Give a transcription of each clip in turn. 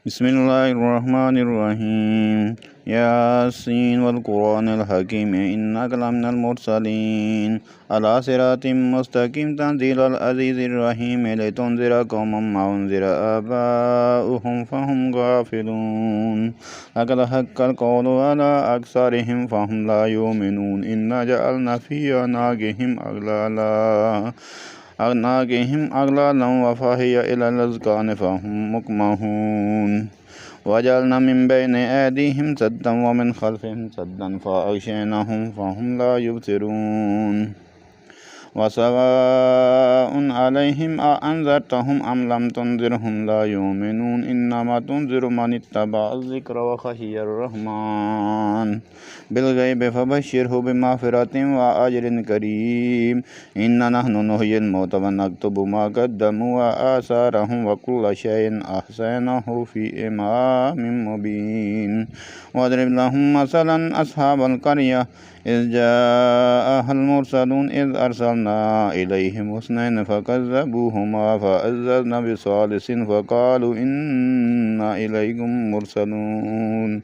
بسم الله الرحمن الرحيم. ياسين والقرآن الحكيم إنك لمن المرسلين على صراط مستقيم تنزيل العزيز الرحيم لتنذر قوما ما أنذر آباؤهم فهم غافلون لقد حق القول على أكثرهم فهم لا يؤمنون إنا جعلنا في أعناقهم أغلالا وفهي إلى الأذقان فهم مقمحون وجعلنا من بين أيديهم سدا ومن خلفهم سدا فأغشيناهم فهم لا يبصرون وسواء عليهم أأنذرتهم أم لم تنذرهم لا يؤمنون إنما تنذر من اتبع الذكر وخشي الرحمن بالغيب فبشره بمغفرة وأجر كريم إنا نحن نحيي الموتى ونكتب ما قدموا وآثارهم وكل شيء أحصيناه في إمام مبين واضرب لهم مثلا أصحاب القرية إذ جاءها المرسلون إذ أرسلنا إليهم اثنين فكذبوهما فعززنا بثالث فقالوا إنا إليكم مرسلون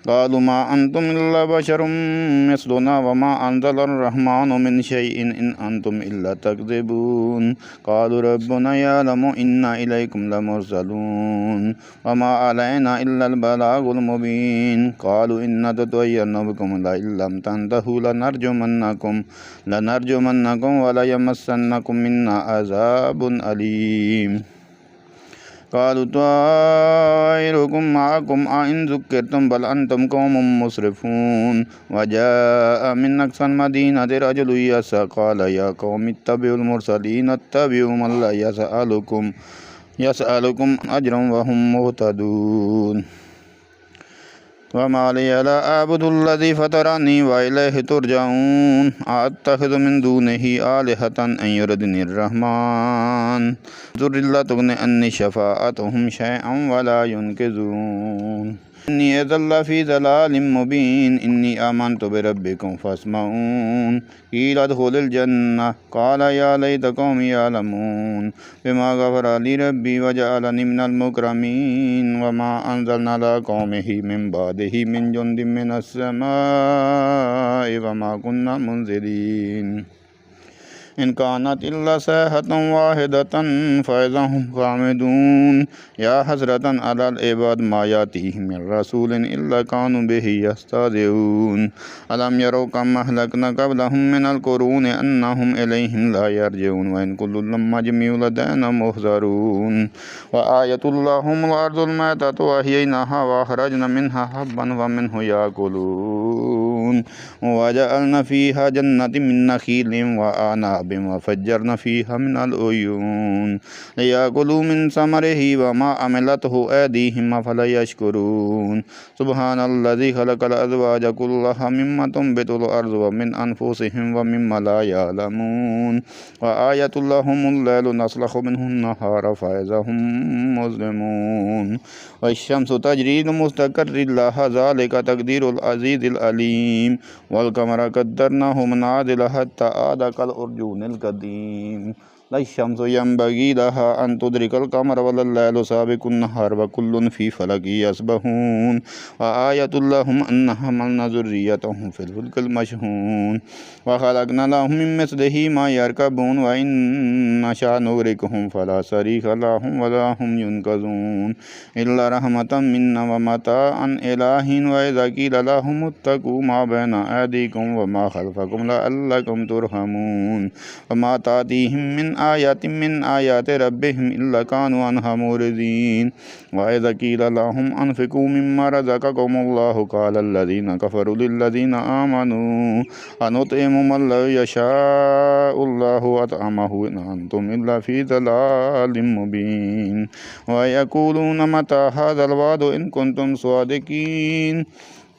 قالوا ما أنتم إلا بشر مثلنا وما أنزل الرحمن من شيء إن أنتم إلا تكذبون قالوا ربنا يعلم إنا إليكم لمرسلون وما علينا إلا البلاغ المبين قالوا إنا تطيرنا بكم لئن لم تنتهوا لنرجمنكم وليمسنكم منا عذاب أليم قالوا طائركم معكم أئن ذكرتم بل أنتم قوم مسرفون وجاء من أقصى المدينة رجل يسعى قال يا قوم اتبعوا المرسلين اتبعوا من لا يسألكم أجرا وهم مهتدون وما لي لا أعبد الذي فطرني وإليه ترجعون أتخذ من دونه آلهة أن يردني الرحمن ضر لا تغني عني شفاعتهم شيئا ولا ينقذون إني إذا لفي ضلال مبين إني آمنت بربكم فاسمعون قيل ادخل الجنة قال يا ليت قومي يعلمون بما غفر لي ربي وجعلني من المكرمين وما أنزلنا على قومه من بعده من جند من السماء وما كنا منزلين إن كانت إلا صيحة واحدة فإذا هم خامدون يا حسرة على العباد ما يأتيهم من رسول إلا كانوا به يستهزئون ألم يروا كم أهلكنا قبلهم من القرون أنهم إليهم لا يرجعون وإن كل لما جميع لدينا محضرون وآية لهم الأرض الميتة وأحييناها وأخرجنا منها حبا ومنه يأكلون وجعلنا فيها جنة من نخيل وأعناب وفجرنا فيها من العيون ليأكلوا من ثمره وما عملته أيديهم أفلا يشكرون سبحان الذي خلق الأزواج كلها مما تنبت الأرض ومن أنفسهم ومما لا يعلمون وآية لهم الليل نسلخ منه النهار فإذا هم مظلمون والشمس تجري لمستقر لها ذلك تقدير العزيز العليم والقمر قدرناه منازل حتى عاد كالأرجون القديم لا الشمس ينبغي لها أن تدرك القمر ولا الليل سابق النهار وكل في فلك يسبحون وآية لهم أن حملنا ذريتهم في الفلك المشحون وخلقنا لهم من مثله ما يركبون وإن نشأ نغرقهم فلا صريخ لهم ولا هم ينقذون إلا رحمة منا ومتاعا إلى حين وإذا قيل لهم اتقوا ما بين أيديكم وما خلفكم لعلكم ترحمون وما تأتيهم من آيات من آيات ربهم إلا كانوا عنها معرضين وإذا قيل لهم أنفقوا مما رزقكم الله قال الذين كفروا للذين آمنوا أنطعم من لو يشاء الله أطعمه إن أنتم إلا في ضلال مبين ويقولون متى هذا الوعد إن كنتم صادقين